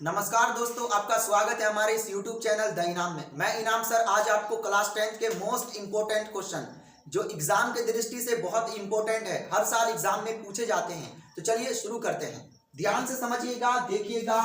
नमस्कार दोस्तों, आपका स्वागत है हमारे इस YouTube चैनल द इनाम में। मैं इनाम सर आज आपको क्लास 10th के मोस्ट इंपोर्टेंट क्वेश्चन जो एग्जाम के दृष्टि से बहुत इंपोर्टेंट है, हर साल एग्जाम में पूछे जाते हैं। तो चलिए शुरू करते हैं। ध्यान से समझिएगा, देखिएगा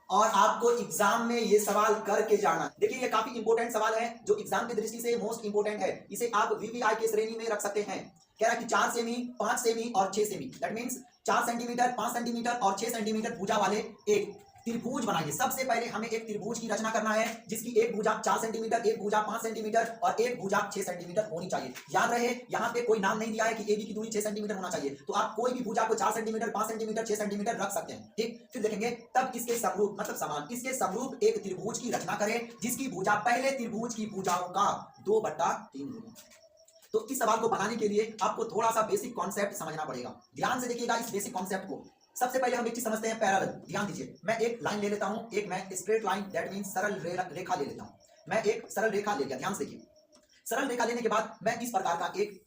और आपको एग्जाम में ये सवाल करके जाना। देखिए ये काफी इंपोर्टेंट सवाल है जो एग्जाम की दृष्टि से मोस्ट इंपोर्टेंट है। इसे आप वीवीआई की श्रेणी में रख सकते हैं। कह रहा है कि 4 सेमी, 5 सेमी और 6 semi, that means 4 centimetre, 5 centimetre और 6 सेंटीमीटर भुजा वाले एक त्रिभुज बनाइए। सबसे पहले हमें एक त्रिभुज की रचना करना है जिसकी एक भुजा 4 सेंटीमीटर, एक भुजा 5 सेंटीमीटर और एक भुजा 6 सेंटीमीटर होनी चाहिए। याद रहे यहाँ पे कोई नाम नहीं दिया है कि एबी की दूरी 6 सेंटीमीटर होना चाहिए, तो आप कोई भी भुजा को 4 सेंटीमीटर, 5 सेंटीमीटर, 6 सेंटीमीटर रख सकते हैं। ठीक, फिर देखेंगे तब इसके समरूप मतलब समान इसके समरूप एक त्रिभुज की रचना करें जिसकी भुजा पहले त्रिभुज की भुजाओं का 2/3 गुना। तो इस सवाल को बनाने के लिए आपको थोड़ा सा बेसिक कॉन्सेप्ट समझना पड़ेगा। ध्यान से देखिएगा इस बेसिक कॉन्सेप्ट को। सबसे पहले हम एक चीज समझते हैं, पैरेलल। ध्यान दीजिए, मैं एक लाइन ले लेता हूं, एक मैं स्ट्रेट लाइन दैट मींस सरल रेखा ले लेता हूं। मैं एक सरल रेखा ले लिया। ध्यान से देखिए, सरल रेखा लेने के बाद मैं इस प्रकार का एक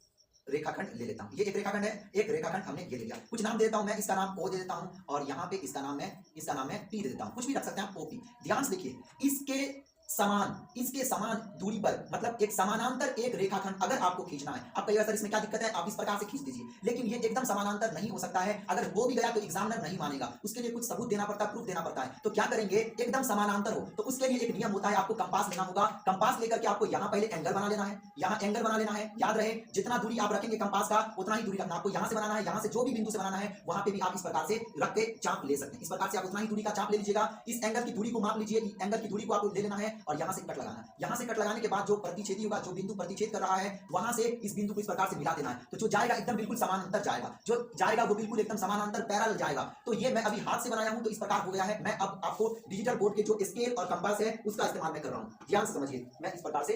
रेखाखंड ले लेता हूं। ये एक रेखाखंड है, एक रेखाखंड हमने ये ले लिया। कुछ नाम दे देता हूं, मैं इसका नाम ओ दे देता हूं और यहाँ पे इसका नाम मैं टी दे देता हूं। कुछ भी रख सकते हैं आप, ओपी। ध्यान से देखिए, इसके समान दूरी पर मतलब एक समानांतर एक रेखाखंड अगर आपको खींचना है, आप कहिएगा सर इसमें क्या दिक्कत है, आप इस प्रकार से खींच दीजिए। लेकिन ये एकदम समानांतर नहीं हो सकता है। अगर हो भी गया तो एग्जामिनर नहीं मानेगा, उसके लिए कुछ सबूत देना पड़ता है, प्रूफ देना पड़ता है। तो क्या करेंगे, एकदम समानांतर हो तो उसके लिए एक नियम होता है, आपको कंपास लेना होगा। कंपास लेकर के आपको यहाँ पहले एंगल बना लेना है, यहाँ एंगल बना लेना है। याद रहे जितना दूरी आप रखेंगे कंपास का उतना ही दूरी रखना। आपको यहाँ से बनाना है, यहाँ से जो भी बिंदु से बनाना है वहां पे भी आप इस प्रकार से रख के चाप ले सकते हैं। इस प्रकार से आप उतना ही दूरी का चाप ले लीजिएगा। इस एंगल की दूरी को माप लीजिए, एंगल की दूरी को आपको ले लेना है और यहाँ से कट लगाना है। यहां से कट लगाने के बाद जो प्रतिच्छेदी होगा, जो बिंदु प्रतिच्छेद कर रहा है, वहां से इस बिंदु को इस प्रकार से मिला देना है। तो जो जाएगा एकदम बिल्कुल समानांतर जाएगा, जो जाएगा वो बिल्कुल एकदम समानांतर पैरेलल जाएगा। तो ये मैं अभी हाथ से बनाया हूं तो इस प्रकार हो गया है। मैं अब आपको डिजिटल बोर्ड के जो स्केल और कंपास है उसका इस्तेमाल मैं कर रहा हूं। ध्यान से समझिए, मैं इस प्रकार से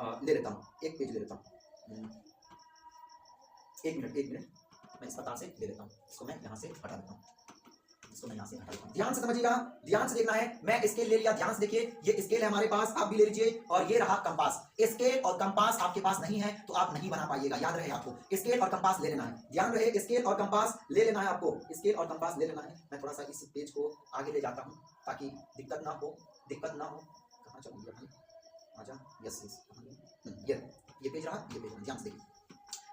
ले लेता हूं, एक पेज ले लेता हूं। एक मिनट, मैं इस प्रकार से ले लेता हूं। इसको मैं यहां से हटा देता हूं, इसको मैं यहाँ से हटा देता हूं। ध्यान से समझिएगा, ध्यान से देखना है। मैं स्केल ले लिया, ध्यान से देखिए, ये स्केल है हमारे पास, आप भी ले लीजिए। और ये रहा कंपास। स्केल और कंपास आपके पास नहीं है तो आप नहीं बना पाइएगा। याद रहे आपको स्केल और कंपास ले लेना है। ध्यान रहे स्केल और कंपास ले लेना है, आपको स्केल और कंपास ले लेना है। मैं थोड़ा सा इस पेज को आगे ले जाता हूँ ताकि दिक्कत ना हो। कहाँ चल गया भाई, आजा। यस, ये पेज रहा, ये पेज। ध्यान से देखिए,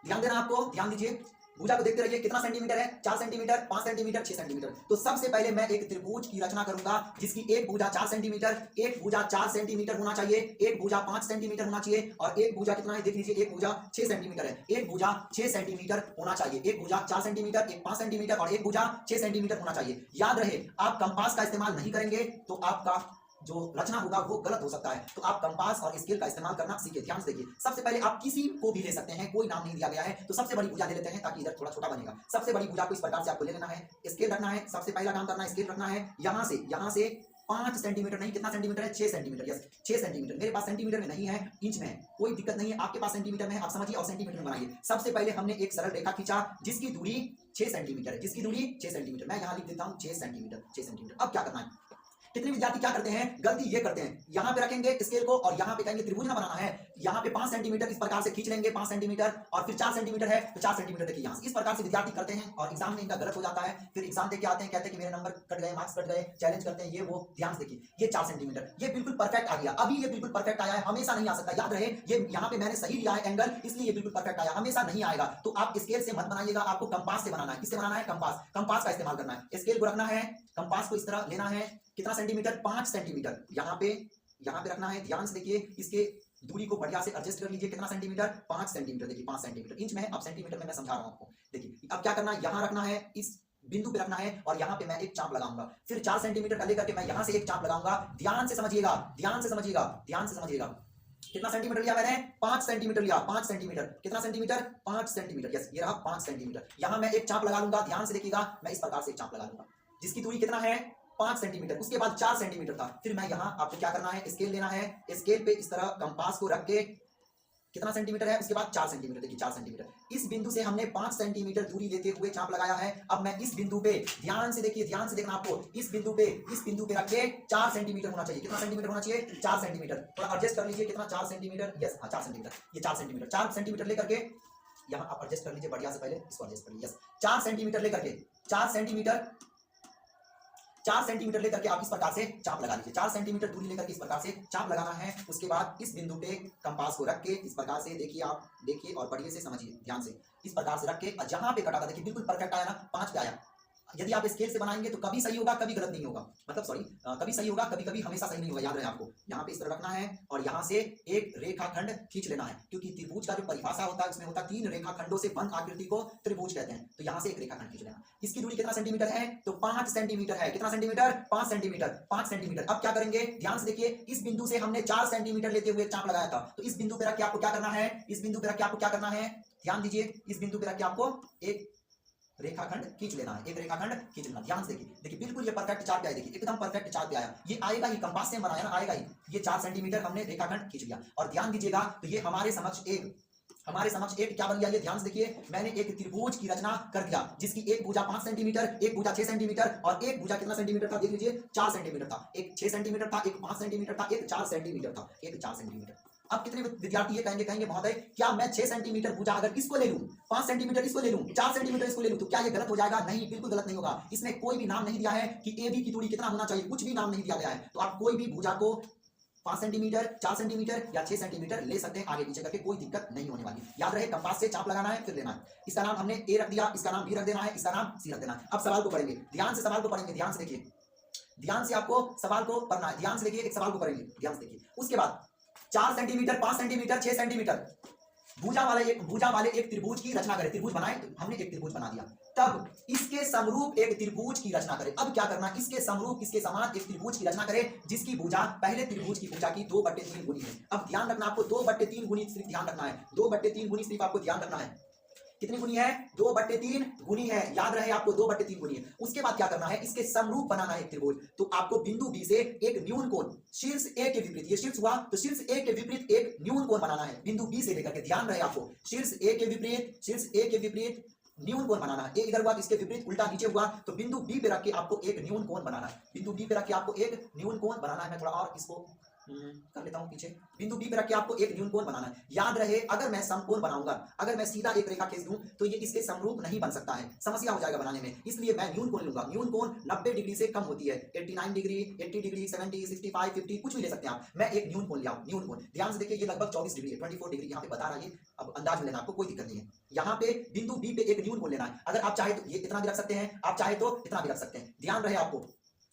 ध्यान देना आपको, ध्यान दीजिए। भुजा को देखते रहिए, कितना सेंटीमीटर है, 4 सेंटीमीटर, 5 सेंटीमीटर, 6 सेंटीमीटर। तो सबसे पहले मैं एक त्रिभुज की रचना करूंगा जिसकी एक भुजा 4 सेंटीमीटर, एक भुजा 4 सेंटीमीटर होना चाहिए, एक भुजा 5 सेंटीमीटर होना चाहिए और एक भुजा कितना है देख लीजिए, एक भुजा 6 सेंटीमीटर है। एक भुजा 6 सेंटीमीटर होना चाहिए, एक भुजा 4 सेंटीमीटर, एक 5 सेंटीमीटर और एक भुजा 6 सेंटीमीटर होना चाहिए। याद रहे, आप कंपास का इस्तेमाल नहीं करेंगे तो आपका जो रचना होगा वो गलत हो सकता है। तो आप कंपास और स्केल का इस्तेमाल करना सीखिए। ध्यान से देखिए, सबसे पहले आप किसी को भी ले सकते हैं, कोई नाम नहीं दिया गया है। तो सबसे बड़ी भुजा ले लेते हैं ताकि इधर थोड़ा छोटा बनेगा। सबसे बड़ी भुजा को इस प्रकार से आपको ले लेना है, स्केल रखना है। सबसे पहला काम करना है, स्केल रखना है। यहाँ से 5 सेंटीमीटर नहीं, कितना सेंटीमीटर है, 6 सेंटीमीटर। Yes, 6 centimetre. मेरे पास सेंटीमीटर में नहीं है, इंच में है, कोई दिक्कत नहीं है। आपके पास सेंटीमीटर में है, आप समझिए और सेंटीमीटर में बनाइए। सबसे पहले हमने एक सरल रेखा खींचा जिसकी दूरी 6 सेंटीमीटर है, जिसकी दूरी 6 सेंटीमीटर। मैं यहाँ लिख देता हूँ 6 सेंटीमीटर, 6 सेंटीमीटर। अब क्या करना है, कितने विद्यार्थी क्या करते हैं, गलती ये करते हैं, यहाँ पे रखेंगे स्केल को और यहाँ पे कहेंगे त्रिभुज ना बनाना है। यहाँ पे 5 सेंटीमीटर इस प्रकार से खींच लेंगे, 5 सेंटीमीटर और फिर 4 सेंटीमीटर है तो 4 सेंटीमीटर देखिए यहाँ से इस प्रकार से विद्यार्थी करते हैं और एग्जाम में इनका गलत हो जाता है। फिर एग्जाम देके आते हैं, कहते हैं कि मेरे नंबर कट गए, मार्क्स कट गए, चैलेंज करते हैं, ये वो। ध्यान से देखिए, ये 4 सेंटीमीटर ये बिल्कुल परफेक्ट आ गया। अभी ये बिल्कुल परफेक्ट आया है, हमेशा नहीं आ सकता। याद रहे, ये यहाँ पे मैंने सही लिया है एंगल, इसलिए ये बिल्कुल परफेक्ट आया, हमेशा नहीं आएगा। तो आप स्केल से मत बनाइएगा, आपको कंपास से बनाना है। किससे बनाना है, कंपास का इस्तेमाल करना है। स्केल को रखना है, कंपास को इस तरह लेना है। कितना सेंटीमीटर, 5 सेंटीमीटर यहाँ पे रखना है। ध्यान से देखिए, इसके दूरी को बढ़िया से एडजस्ट कर लीजिए। कितना सेंटीमीटर, 5 सेंटीमीटर। देखिए 5 सेंटीमीटर, इंच में है, अब सेंटीमीटर में मैं समझा रहा हूं आपको। देखिए अब क्या करना है, यहाँ रखना है, इस बिंदु पे रखना है और यहाँ पे मैं एक चाप लगाऊंगा। फिर 4 सेंटीमीटर का लेकर के मैं यहाँ से एक चाप लगाऊंगा। ध्यान से समझिएगा, कितना सेंटीमीटर लिया मैंने, 5 सेंटीमीटर लिया। 5 सेंटीमीटर, कितना सेंटीमीटर, 5 सेंटीमीटर। यस, ये रहा 5 सेंटीमीटर। यहाँ मैं एक चाप लगा लूंगा। ध्यान से देखिएगा, मैं इस प्रकार से एक चाप लगा लूंगा जिसकी दूरी कितना है, 5 सेंटीमीटर। उसके बाद 4 सेंटीमीटर था। फिर मैं यहाँ आपको क्या करना है, स्केल लेना है। स्केल पे इस तरह कंपास को रख के कितना सेंटीमीटर है, उसके बाद 4 सेंटीमीटर। देखिए 4 सेंटीमीटर। इस बिंदु से हमने 5 सेंटीमीटर दूरी लेते हुए चाप लगाया है। अब मैं इस बिंदु पे, ध्यान से देखिए, ध्यान से देखना आपको, इस बिंदु पे रख के 4 सेंटीमीटर होना चाहिए। कितना सेंटीमीटर होना चाहिए, 4 सेंटीमीटर। थोड़ा एडजस्ट कर लीजिए, कितना, 4 सेंटीमीटर। यस, हाँ 4 सेंटीमीटर। ये 4 सेंटीमीटर, 4 सेंटीमीटर लेकर के यहाँ आप एडजस्ट कर लीजिए बढ़िया से, पहले इसको एडजस्ट कर लीजिए। 4 सेंटीमीटर लेकर के 4 सेंटीमीटर 4 सेंटीमीटर लेकर के आप इस प्रकार से चाप लगा लीजिए। 4 सेंटीमीटर दूरी लेकर के इस प्रकार से चाप लगाना है। उसके बाद इस बिंदु पे कंपास को रख के इस प्रकार से देखिए, आप देखिए और बढ़िया से समझिए ध्यान से। इस प्रकार से रख के और जहां पे कटा था देखिए बिल्कुल परफेक्ट आया ना, 5 पे आया। यदि आप स्केल से बनाएंगे तो कभी सही होगा, कभी गलत नहीं होगा, मतलब सॉरी कभी सही होगा, कभी कभी हमेशा सही नहीं होगा। याद रहे आपको यहाँ पे इस तरह रखना है और यहाँ से एक रेखाखंड खींच लेना है, क्योंकि त्रिभुज का जो परिभाषा होता है उसमें होता है 3 रेखाखंडों से बंद आकृति को त्रिभुज कहते हैं। तो यहाँ से एक रेखाखंड खींच लेना। इसकी दूरी कितना सेंटीमीटर है? तो 5 सेंटीमीटर है। कितना सेंटीमीटर? 5 सेंटीमीटर। 5 सेंटीमीटर। अब क्या करेंगे, ध्यान से देखिए, इस बिंदु से हमने 4 सेंटीमीटर लेते हुए चाप लगाया था, तो इस बिंदु पे रख के आपको क्या करना है, इस बिंदु पे रख के आपको क्या करना है, ध्यान दीजिए, इस बिंदु पे रख के आपको एक रेखाखंड खींच लेना है, एक रेखाखंड खींच लेना। ध्यान से देखिए, देखिए बिल्कुल ये परफेक्ट चार्ट आया, देखिए एकदम परफेक्ट चार्ट आया। ये आएगा ही, कंपास से बनाया ना, आएगा ही। ये 4 सेंटीमीटर हमने रेखाखंड खींच लिया। और ध्यान दीजिएगा, तो ये हमारे समक्ष एक क्या बन गया, ये ध्यान से देखिए, मैंने एक त्रिभुज की रचना कर दिया, जिसकी एक भुजा 5 सेंटीमीटर, एक भुजा 6 सेंटीमीटर और एक भुजा कितना सेंटीमीटर था, देख लीजिए 4 सेंटीमीटर था। एक 6 सेंटीमीटर था, एक 5 सेंटीमीटर था, एक 4 सेंटीमीटर था, एक 4 सेंटीमीटर। अब कितने विद्यार्थी ये कहेंगे महोदय, क्या मैं 6 सेंटीमीटर भुजा अगर इसको ले लूं, 5 सेंटीमीटर इसको ले लूं, 4 सेंटीमीटर इसको ले लूं, तो क्या ये गलत हो जाएगा? नहीं, बिल्कुल गलत नहीं होगा। इसमें कोई भी नाम नहीं दिया है कि ए बी की दूरी कितना होना चाहिए, कुछ भी नाम नहीं दिया गया है। तो आप कोई भी भुजा को 5 सेंटीमीटर, 4 सेंटीमीटर या 6 सेंटीमीटर ले सकते हैं, आगे पीछे करके कोई दिक्कत नहीं होने वाली। याद रहे, कंपास से चाप लगाना है, फिर लेना है। इसका नाम हमने ए रख दिया, इसका नाम बी रख देना है, इसका नाम सी रख देना है। अब सवाल को पढ़ेंगे, ध्यान से सवाल को पढ़ेंगे, ध्यान से देखिए, ध्यान से आपको सवाल को पढ़ना है, ध्यान से देखिए, एक सवाल को पढ़ेंगे, ध्यान से देखिए। उसके बाद 4 सेंटीमीटर, 5 सेंटीमीटर, 6 सेंटीमीटर भुजा वाले एक त्रिभुज की रचना करें। त्रिभुज बनाए, तो हमने एक त्रिभुज बना दिया, तब इसके समरूप एक त्रिभुज की रचना करें। अब क्या करना, इसके समरूप, इसके समान एक त्रिभुज की रचना करें, जिसकी भुजा पहले त्रिभुज की भुजा की 2/3 गुनी है। अब ध्यान रखना, आपको 2/3 गुनी सिर्फ ध्यान रखना है, 2/3 गुनी सिर्फ आपको ध्यान रखना है। कितनी गुनी है? 2/3 गुनी है। याद रहे आपको 2/3 गुनी है। उसके बाद क्या करना है, इसके समरूप बनाना है एक त्रिभुज। तो आपको बिंदु बी से एक न्यून कोण शीर्ष ए के विपरीत, ये शीर्ष हुआ, तो शीर्ष ए के विपरीत एक न्यून कोण बनाना है बिंदु बी से लेकर के। ध्यान रहे आपको, शीर्ष ए के विपरीत न्यून कोण बनाना है। ए इधर हुआ तो इसके विपरीत उल्टा नीचे हुआ, तो बिंदु बी पे रख के आपको एक न्यून कोण बनाना है। बिंदु बी पे रख के आपको एक न्यून कोण बनाना है। मैं थोड़ा और इसको कर लेता हूं पीछे। बिंदु बी पे रख के आपको एक न्यून कोण बनाना है। याद रहे, अगर मैं समकोण बनाऊंगा, अगर मैं सीधा एक रेखा खींच दूं, तो ये इसके समरूप नहीं बन सकता है, समस्या हो जाएगा बनाने में। इसलिए मैं न्यून कोण लूंगा। न्यून कोण 90 डिग्री से कम होती है, 89 डिग्री, 80 डिग्री, 70, 65, 50 कुछ भी ले सकते हैं आप। मैं एक न्यून कोण लिया, न्यून कोण। ध्यान से देखिए, ये लगभग 24 डिग्री है, 24 डिग्री यहाँ पे बता रहा है। अब अंदाज में लेना, आपको कोई दिक्कत नहीं है। यहाँ पे बिंदु बी पे एक न्यून कोण लेना है। अगर आप चाहे तो ये इतना भी रख सकते हैं, आप चाहे तो इतना भी रख सकते हैं। ध्यान रहे, आपको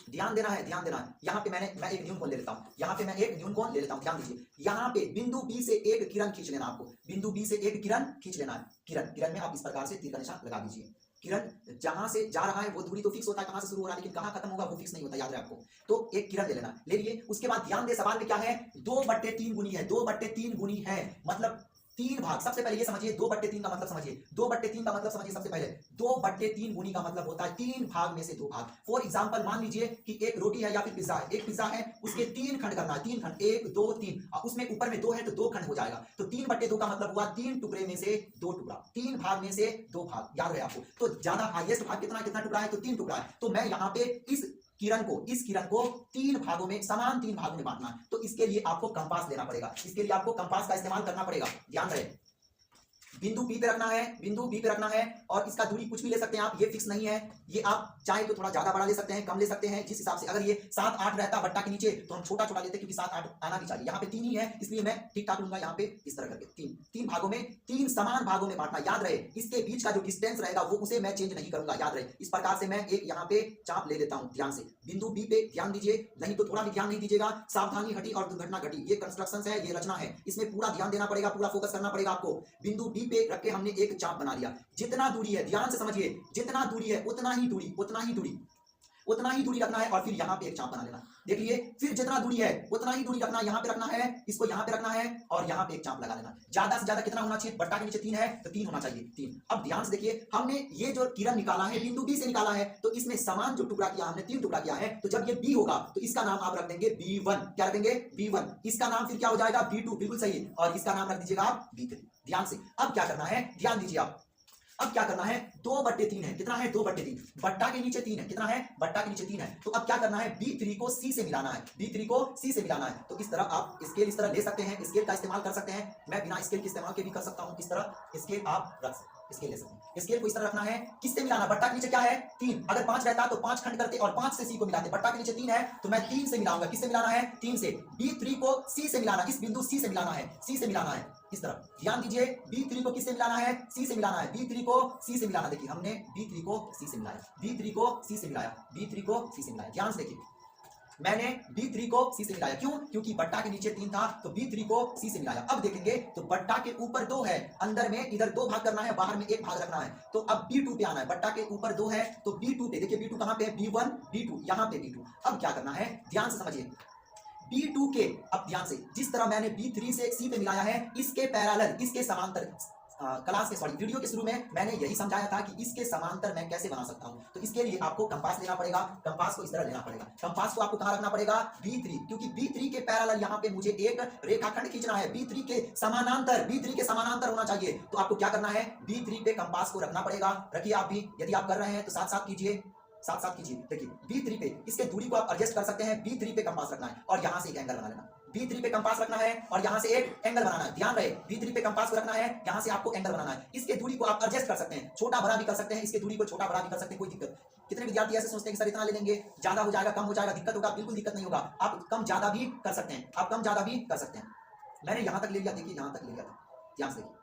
ध्यान देना है, ध्यान देना है। यहाँ पे मैं एक न्यून कोण ले लेता हूँ, यहाँ पे मैं एक न्यून कोण ले लेता हूँ। ध्यान दीजिए, यहाँ पे बिंदु बी से एक किरण खींच लेना, आपको बिंदु बी से एक किरण खींच लेना है। किरण में आप इस प्रकार से तीर का निशान लगा दीजिए। किरण जहां से जा रहा है वो दूरी तो फिक्स होता है, कहां से शुरू हो रहा है, लेकिन कहां खत्म होगा वो फिक्स नहीं होता, याद रहे आपको। तो एक किरण ले लेना, ले लिए। उसके बाद ध्यान दे, सवाल में क्या है, 2/3 गुनी है, 2/3 गुनी है, मतलब 3 भाग। सबसे पहले ये समझिए 2/3 का मतलब समझिए, 2/3 का मतलब समझिए। सबसे पहले 2/3 गुनी का मतलब होता है 3 भाग में से 2 भाग। फॉर एग्जांपल मान लीजिए कि एक रोटी है या फिर पिज्जा है, एक पिज्जा है, उसके 3 खंड करना है, 3 खंड, 1 2 3, और उसमें ऊपर में 2 है तो 2 खंड हो जाएगा। तो 3/2 का मतलब हुआ 3 टुकड़े में से 2 टुकड़ा, 3 भाग में से 2 भाग। याद रहे आपको। तो ज्यादा हाईएस्ट भाग कितना टुकड़ा है, तो 3 टुकड़ा है। तो मैं यहाँ पे इस किरण को 3 भागों में, समान 3 भागों में बांटना है। तो इसके लिए आपको कंपास लेना पड़ेगा, इसके लिए आपको कंपास का इस्तेमाल करना पड़ेगा। ध्यान रहे, बिंदु बी पे रखना है, बिंदु बी पे रखना है, और इसका दूरी कुछ भी ले सकते हैं आप, ये फिक्स नहीं है। ये आप चाहे तो थोड़ा ज्यादा बड़ा ले सकते हैं, कम ले सकते हैं, जिस हिसाब से। अगर ये 7 8 रहता बट्टा के नीचे तो हम छोटा लेते, क्योंकि 7 8 आना भी चाहिए। यहाँ पे 3 ही है, इसलिए मैं ठीक ठाक लूंगा। यहाँ पे इस तरह करके 3 भागों में, 3 समान भागों में बांटना। याद रहे, इसके बीच का जो डिस्टेंस रहेगा वो उसे मैं चेंज नहीं करूंगा। याद रहे, इस प्रकार से मैं एक यहाँ पे चाप ले लेता हूँ। ध्यान से बिंदु बी पे ध्यान दीजिए, नहीं तो थोड़ा भी ध्यान नहीं दीजिएगा, सावधानी हटी और दुर्घटना घटी। ये कंस्ट्रक्शन है, ये रचना है, इसमें पूरा ध्यान देना पड़ेगा, पूरा फोकस करना पड़ेगा आपको। बिंदु बी पे रख के हमने एक चाप बना लिया। जितना दूरी है, ध्यान से समझिए, जितना दूरी है उतना ही दूरी रखना है, और फिर यहाँ पे एक चाप बना लेना। देखिए, फिर जितना दूरी है उतना ही दूरी रखना, यहाँ पे रखना है, इसको यहाँ पे रखना है, और यहाँ पे एक चाप लगा लेना। ज्यादा से ज्यादा कितना होना चाहिए, बट्टा के नीचे 3 है तो 3 होना चाहिए, 3। अब ध्यान से देखिए, हमने ये जो किरण निकाला है बिंदु बी से निकाला है, तो इसमें समान जो टुकड़ा किया हमने, 3 टुकड़ा किया है। तो जब ये बी होगा तो इसका नाम आप रख देंगे B1। क्या रखेंगे, B1। इसका नाम फिर क्या हो जाएगा, B2, बिल्कुल सही, और इसका नाम रख दीजिएगा आप B3। ध्यान से, अब क्या करना है, ध्यान दीजिए आप, अब क्या करना है, 2/3 है, कितना है, 2/3, बट्टा के नीचे 3 है, कितना है, बट्टा के नीचे 3 है। तो अब क्या करना है, B3 को C से मिलाना है, B3 को C से मिलाना है। तो इस तरह आप स्केल इस तरह ले सकते हैं, स्केल का इस्तेमाल कर सकते हैं। मैं बिना स्केल के इस्तेमाल के भी कर सकता हूं, इस तरह स्केल आप रख सकते हैं। स्केल ले सकते हैं। स्केल को इस तरह रखना है, किससे मिलाना, बट्टा के नीचे क्या है 3, अगर 5 रहता तो 5 खंड करते और 5 से C को मिलाते। बट्टा के नीचे 3 है तो मैं 3 से मिलाऊंगा, किससे मिलाना है 3 से। B3 को C से मिलाना, इस बिंदु C से मिलाना है, C से मिलाना है इस तरह। ध्यान दीजिए B3 को किससे मिलाना है, C से मिलाना है, B3 को C से मिलाना। देखिए हमने B3 को C से मिलाया, B3 को C से मिलाया, B3 को C से मिलाया। ध्यान से देखिए मैंने B3 को C से मिलाया, क्यों, क्योंकि बट्टा के नीचे 3 था तो B3 को C से मिलाया। अब देखेंगे तो बट्टा के ऊपर 2 है, अंदर में इधर 2 भाग करना है, बाहर में 1 भाग रखना है। तो अब B2 पे आना है, बट्टा के ऊपर 2 है तो B2 पे, देखिए B2 कहां पे है, B1 B2, यहां पे B2। अब क्या करना है, ध्यान से समझिए B2 के, अब ध्यान से जिस तरह मैंने B3 से C पे मिलाया है, इसके पैरेलल, इसके समांतर, क्लास के सॉरी वीडियो के शुरू में मैंने यही समझाया था कि इसके समांतर मैं कैसे बना सकता हूं। तो इसके लिए आपको कंपास लेना पड़ेगा, कंपास को इस तरह लेना पड़ेगा। कंपास को आपको कहां रखना पड़ेगा, B3, क्योंकि B3 के पैरेलल यहां पे मुझे एक रेखाखंड खींचना है, B3 के समानांतर, B3 के समानांतर होना चाहिए। तो आपको क्या करना है, B3 पे कंपास को रखना पड़ेगा। रखिए आप भी, यदि आप कर रहे हैं तो साथ साथ कीजिए, साथ साथ कीजिए। देखिए B3 पे इसके दूरी को आप एडजस्ट कर सकते हैं, B3 पे कंपास रखना है और यहां से एक एंगल बना लेना। B3 पे कंपास रखना है और यहां से एक एंगल बनाना है। ध्यान रहे B3 पे कंपास को रखना है, यहां से आपको एंगल बनाना है। इसके दूरी को आप एडजस्ट कर सकते हैं, छोटा बड़ा भी कर सकते हैं, इसके दूरी को छोटा बड़ा भी कर सकते हैं, कोई दिक्कत। कितने विद्यार्थी ऐसे सोचते हैं कि सर इतना ले लेंगे, ज्यादा हो जाएगा, कम हो जाएगा, दिक्कत होगा, बिल्कुल दिक्कत नहीं होगा। आप कम ज्यादा भी कर सकते हैं, आप कम ज्यादा भी कर सकते हैं। मैंने यहां तक ले लिया, देखिए यहां तक ले लिया था, ध्यान से देखिए,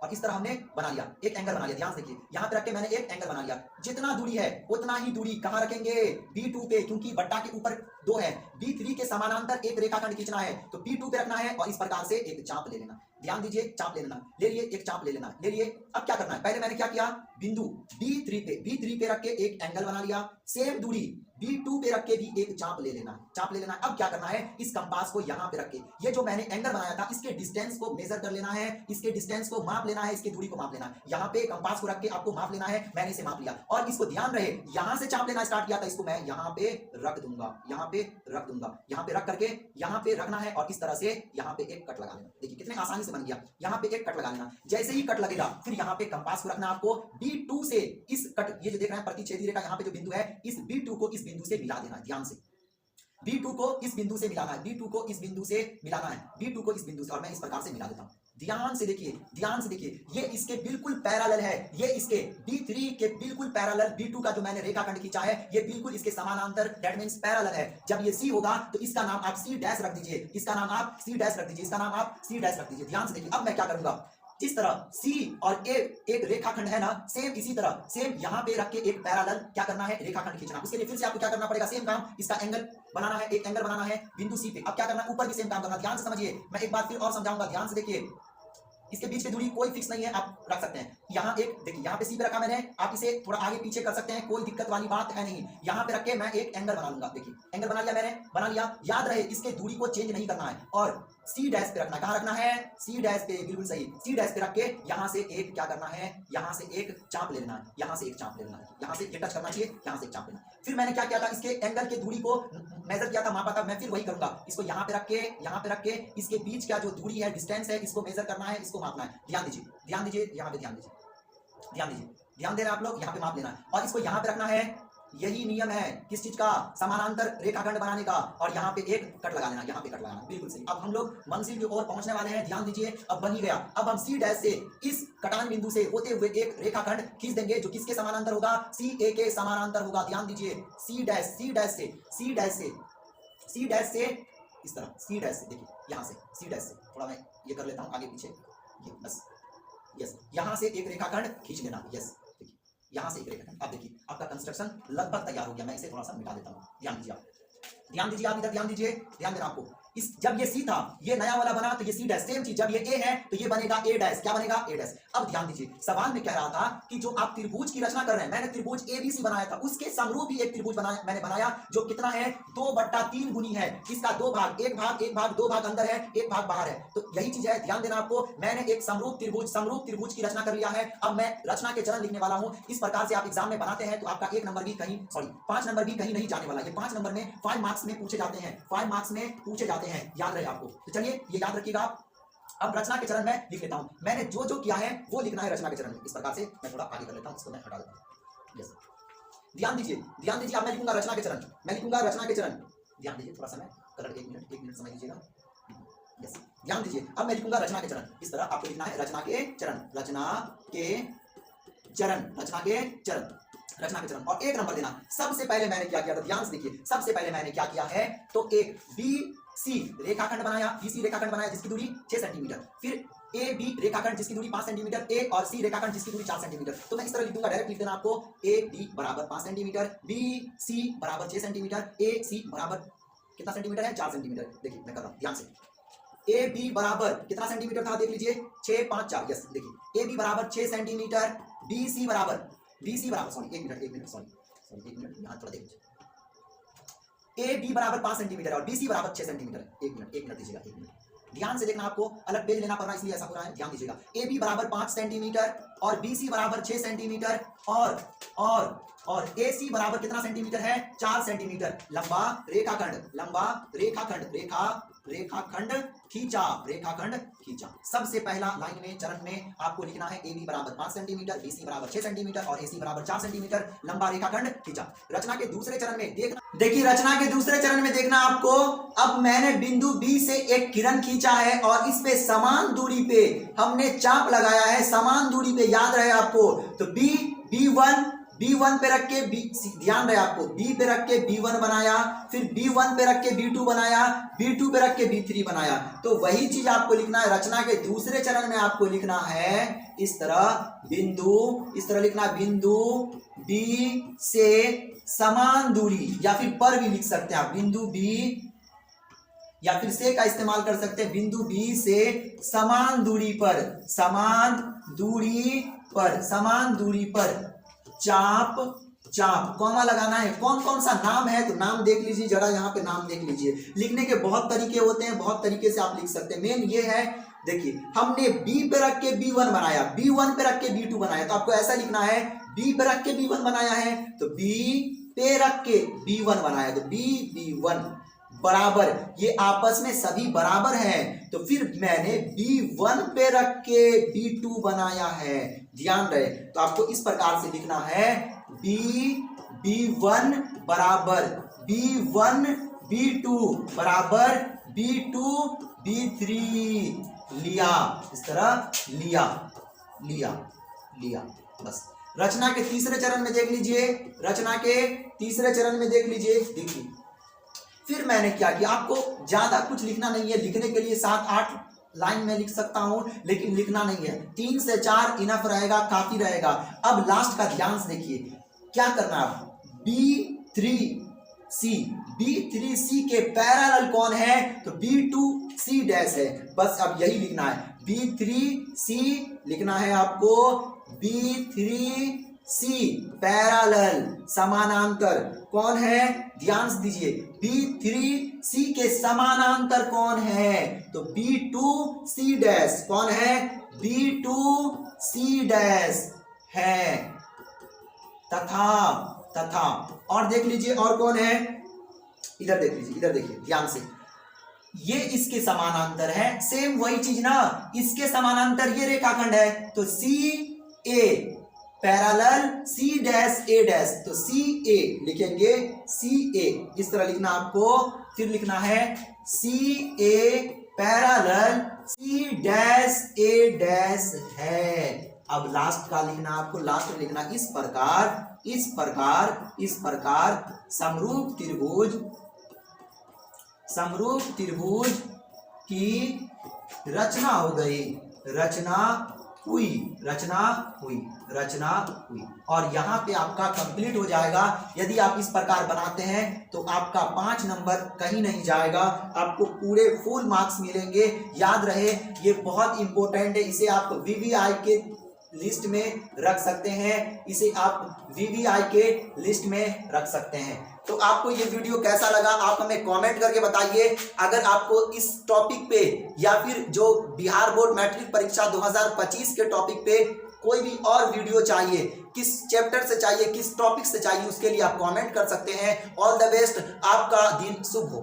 और इस तरह हमने बना लिया, एक एंगल बना लिया। ध्यान से देखिए यहां पे रख के मैंने एक एंगल बना लिया। जितना दूरी है उतना ही दूरी कहां रखेंगे, B2 पे, क्योंकि बट्टा के ऊपर 2 है। B3 के समानांतर एक रेखाखंड खींचना है तो B2 पे रखना है और इस प्रकार से एक चाप ले लेना। ध्यान दीजिए, चाप ले लेना, ले लिए, एक चाप ले लेना, ले लिए। अब क्या करना है, पहले मैंने क्या किया, बिंदु B3 पे रख के एक एंगल बना लिया। सेम दूरी B2 पे रख के भी एक चाप ले लेना, चाप ले लेना। अब क्या करना है, इस कंपास को यहां पे रख के, ये जो मैंने एंगल बनाया था इसके डिस्टेंस को मेजर कर लेना है, इसके डिस्टेंस को माप लेना है, इसकी दूरी को माप लेना है। यहां पे कंपास को रख के आपको माप लेना है, मैंने इसे माप लिया। और इसको ध्यान रहे, यहां से चाप लेना स्टार्ट किया था, इसको मैं यहां पे रख दूंगा, यहां पे रख दूंगा, यहां पे रख करके यहां पे रखना है और इस तरह से यहां पे एक कट लगा लेना। देखिए कितने आसानी से बन गया, यहां पे एक कट लगा लेना। जैसे ही कट लगेगा फिर यहां पे कंपास को रखना आपको, B2 से इस कट, ये जो देख रहे हैं प्रतिच्छेदी रेखा, यहां पे जो बिंदु है, इस B2 को इस बिंदु से मिला देना है। ध्यान से B2 को इस बिंदु से मिलाना है, B2 को इस बिंदु से मिलाना है, B2 को इस बिंदु से, और मैं इस प्रकार से मिला देता हूं। ध्यान से देखिए, ध्यान से देखिए, ये इसके बिल्कुल पैरेलल है, ये इसके B3 के बिल्कुल पैरेलल, B2 का जो मैंने रेखाखंड खींचा है ये बिल्कुल इसके समानांतर, दैट मींस पैरेलल है। जब ये C होगा तो इसका नाम आप C डैश रख दीजिए, इसका नाम आप C डैश रख दीजिए, इसका नाम आप C डैश रख दीजिए। ध्यान से देखिए, अब मैं क्या करूंगा, जिस तरह C और A एक रेखाखंड है ना, सेम इसी तरह सेम यहां पे रख के एक पैरेलल क्या करना है, रेखाखंड खींचना। उसके लिए फिर से आपको क्या करना पड़ेगा, सेम काम, इसका एंगल बनाना है, एक एंगल बनाना है बिंदु C पे। अब क्या करना है, ऊपर भी सेम काम करना। ध्यान से समझिए, मैं एक बार फिर और समझाऊंगा, ध्यान से देखिए। इसके बीच की दूरी कोई फिक्स नहीं है, आप रख सकते हैं। यहाँ एक देखिए, यहाँ पे C पे रखा मैंने, आप इसे थोड़ा आगे पीछे कर सकते हैं, कोई दिक्कत वाली बात है नहीं। यहाँ पे रख के मैं एक एंगल बना लूंगा। देखिए एंगल बना लिया मैंने, बना लिया। याद रहे इसके दूरी को चेंज नहीं करना है और C डैश पे रखना है। कहाँ रखना है, C डैश पे, बिल्कुल सही, C डैश पे रख के यहाँ से एक क्या करना है, यहाँ से एक चाप ले लेना है, यहाँ से एक चाप ले लेना है, यहाँ से ये टच करना चाहिए, यहाँ से एक चाप लेना। फिर मैंने क्या किया था, इसके एंगल के दूरी को मेजर किया था, मापा था। मैं फिर वही करूंगा, इसको यहाँ पे रख के, यहाँ पे रख के इसके बीच का जो दूरी है, डिस्टेंस है, इसको मेजर करना है, इसको मापना है। ध्यान दीजिए, ध्यान दीजिए, यहाँ पे ध्यान दीजिए, ध्यान दीजिए, ध्यान दे रहे हैं आप लोग, यहाँ पे माप लेना है और इसको यहाँ पे रखना है। यही नियम है किस चीज का, समानांतर रेखाखंड बनाने का, और यहाँ पे एक कट लगा लेना, यहाँ पे कट लगाना, बिल्कुल सही। अब हम लोग मंजिल की ओर पहुंचने वाले हैं, ध्यान दीजिए। अब बन ही गया। अब हम C डैश से इस कटान बिंदु से होते हुए एक रेखाखंड खींच देंगे जो किसके समानांतर होगा, CA के समानांतर होगा। ध्यान दीजिए, C डैश से इस तरह, C डैश से, देखिए यहाँ से C डैश से, थोड़ा मैं ये कर लेता हूँ आगे पीछे, ये बस, यस, यहाँ से एक रेखाखंड खींच लेना, यस। देखिए यहाँ से एक रेखाखंड, अब देखिए आपका कंस्ट्रक्शन लगभग तैयार हो गया। मैं इसे थोड़ा सा मिटा देता हूँ, ध्यान दीजिए आप, ध्यान दीजिए आप इधर, ध्यान दीजिए, ध्यान देना आपको। इस जब ये C था, ये नया वाला बना तो ये C डैश, सेम चीज। जब ये A है तो ये बनेगा A डैश, क्या बनेगा, A डैश। अब ध्यान दीजिए, सवाल में कह रहा था कि जो आप त्रिभुज की रचना कर रहे हैं, मैंने त्रिभुज ABC बनाया था, उसके समरूप ही एक त्रिभुज मैंने बनाया जो कितना है, 2/3 गुनी है। इसका 2 भाग, एक भाग 2 भाग अंदर है, एक भाग बाहर है। तो यही चीज है, ध्यान देना आपको। मैंने एक समरूप त्रिभुज की रचना कर लिया है। अब मैं रचना के चरण लिखने वाला हूं। इस प्रकार से आप एग्जाम में बनाते हैं तो आपका 1 नंबर भी कहीं, सॉरी 5 नंबर भी कहीं नहीं जाने वाला। ये 5 नंबर में 5 मार्क्स में पूछे जाते हैं, 5 मार्क्स में पूछे जाते हैं, याद रहे आपको। तो चलिए ये याद रखिएगा। अब रचना के चरण में लिख लेता हूं। मैंने जो जो किया है वो लिखना है रचना के चरण में। इस प्रकार से मैं थोड़ा आगे कर लेता हूं, इसको मैं हटा देता हूं, यस। ध्यान दीजिए, ध्यान दीजिए। अब मैं लिखूंगा रचना के चरण, मैं लिखूंगा रचना के चरण। ध्यान दीजिए, थोड़ा सा मैं कलर, एक मिनट समझ लीजिएगा, यस। ध्यान दीजिए, अब मैं लिखूंगा रचना के चरण। इस तरह आपको लिखना है रचना के चरण, रचना के चरण, रचना के चरण, रचना के चरण। और एक नंबर देना। सबसे पहले मैंने क्या किया था, ध्यान से देखिए, सबसे पहले मैंने क्या किया है, तो एक बी सी रेखाखंड बनाया, बीसी रेखाखंड बनाया जिसकी दूरी 6 सेंटीमीटर, फिर ए बी रेखाखंड जिसकी दूरी 5 सेंटीमीटर, ए और सी रेखाखंड जिसकी दूरी 4 सेंटीमीटर। तो मैं इस तरह लिख दूंगा, डायरेक्ट लिख देना आपको, ए बी बराबर 5 सेंटीमीटर, बी सी बराबर 6 सेंटीमीटर, ए सी बराबर कितना सेंटीमीटर है, 4 सेंटीमीटर। देखिए मैं कर रहा हूं ध्यान से। ए बी बराबर कितना सेंटीमीटर था, देख लीजिए, 6 5 4, यस देखिए, ए बी बराबर 6 सेंटीमीटर, बी सी बराबर सॉरी एक मिनट सॉरी एक मिनट, यहां थोड़ा देख लीजिए, ए बी बराबर 5 सेंटीमीटर और बी सी बराबर 6 सेंटीमीटर। एक मिनट दीजिएगा, एक मिनट ध्यान से देखना, आपको अलग पेज लेना पड़ रहा है इसलिए ऐसा हो रहा है, ध्यान दीजिएगा। ए बी बराबर 5 सेंटीमीटर और बी सी बराबर 6 सेंटीमीटर और ए सी बराबर कितना सेंटीमीटर है, 4 सेंटीमीटर। लंबा रेखाखंड खींचा। सबसे पहला लाइन में, चरण में आपको लिखना है, ए बी बराबर 5 सेंटीमीटर, बी सी बराबर 6 सेंटीमीटर और ए सी बराबर 4 सेंटीमीटर, लंबा रेखाखंड खींचा। रचना के दूसरे चरण में देखिए, रचना के दूसरे चरण में देखना आपको, अब मैंने बिंदु बी से एक किरण खींचा है और इस पे समान दूरी पे हमने चाप लगाया है, समान दूरी पे, याद रहे आपको। तो B1 पे रख के ध्यान रहे आपको, B पे रख के B1 बनाया, फिर B1 पे रख के B2 बनाया, B2 पे रख के B3 बनाया। तो वही चीज आपको लिखना है रचना के दूसरे चरण में, आपको लिखना है इस तरह लिखना है, बिंदु B से समान दूरी, या फिर पर भी लिख सकते हैं आप, बिंदु B या फिर से का इस्तेमाल कर सकते हैं, बिंदु B से समान दूरी पर चाप कॉमा लगाना है। कौन कौन सा नाम है, तो नाम देख लीजिए जरा, यहाँ पे नाम देख लीजिए। लिखने के बहुत तरीके होते हैं, बहुत तरीके से आप लिख सकते हैं। मेन ये है, देखिए हमने B पे रख के B1 बनाया, B1 पे रख के B2 बनाया, तो आपको ऐसा लिखना है, B पे रख के B1 बनाया है तो B पे रख के B1 बनाया, तो B1 बराबर, ये आपस में सभी बराबर हैं। तो फिर मैंने B1 पे रख के B2 बनाया है, ध्यान रहे। तो आपको इस प्रकार से लिखना है, B1 बराबर B1 B2 बराबर B2 B3 लिया, इस तरह लिया बस। रचना के तीसरे चरण में देख लीजिए, देखिए फिर मैंने क्या किया, आपको ज्यादा कुछ लिखना नहीं है, लिखने के लिए 7-8 लाइन में लिख सकता हूं, लेकिन लिखना नहीं है, 3 से 4 इनफ रहेगा, काफी रहेगा। अब लास्ट का ध्यान से देखिए, क्या करना है, B3C के पैरेलल कौन है, तो B2C डैश है, बस अब यही लिखना है, B3C लिखना है आपको, B3C पैरेलल समानांतर कौन है, ध्यान से दीजिए, B3C के समानांतर कौन है, तो B2C डैश कौन है, B2C डैश है, तथा और देख लीजिए और कौन है, इधर देख लीजिए, इधर देखिए ध्यान से, ये इसके समानांतर है, सेम वही चीज ना, इसके समानांतर ये रेखाखंड है, तो CA parallel C dash A dash, तो CA लिखेंगे, CA इस तरह लिखना आपको। फिर लिखना है CA parallel C dash A dash है। अब लास्ट का लिखना आपको, लास्ट में लिखना इस प्रकार समरूप त्रिभुज की रचना हो गई, रचना हुई और यहाँ पे आपका कंप्लीट हो जाएगा। यदि आप इस प्रकार बनाते हैं तो आपका 5 नंबर कहीं नहीं जाएगा, आपको पूरे फुल मार्क्स मिलेंगे। याद रहे, ये बहुत इंपॉर्टेंट है, इसे आप VVI के लिस्ट में रख सकते हैं, तो आपको ये वीडियो कैसा लगा आप हमें कमेंट करके बताइए। अगर आपको इस टॉपिक पे या फिर जो बिहार बोर्ड मैट्रिक परीक्षा 2025 के टॉपिक पे कोई भी और वीडियो चाहिए, किस चैप्टर से चाहिए, किस टॉपिक से चाहिए, उसके लिए आप कमेंट कर सकते हैं। ऑल द बेस्ट, आपका दिन शुभ हो।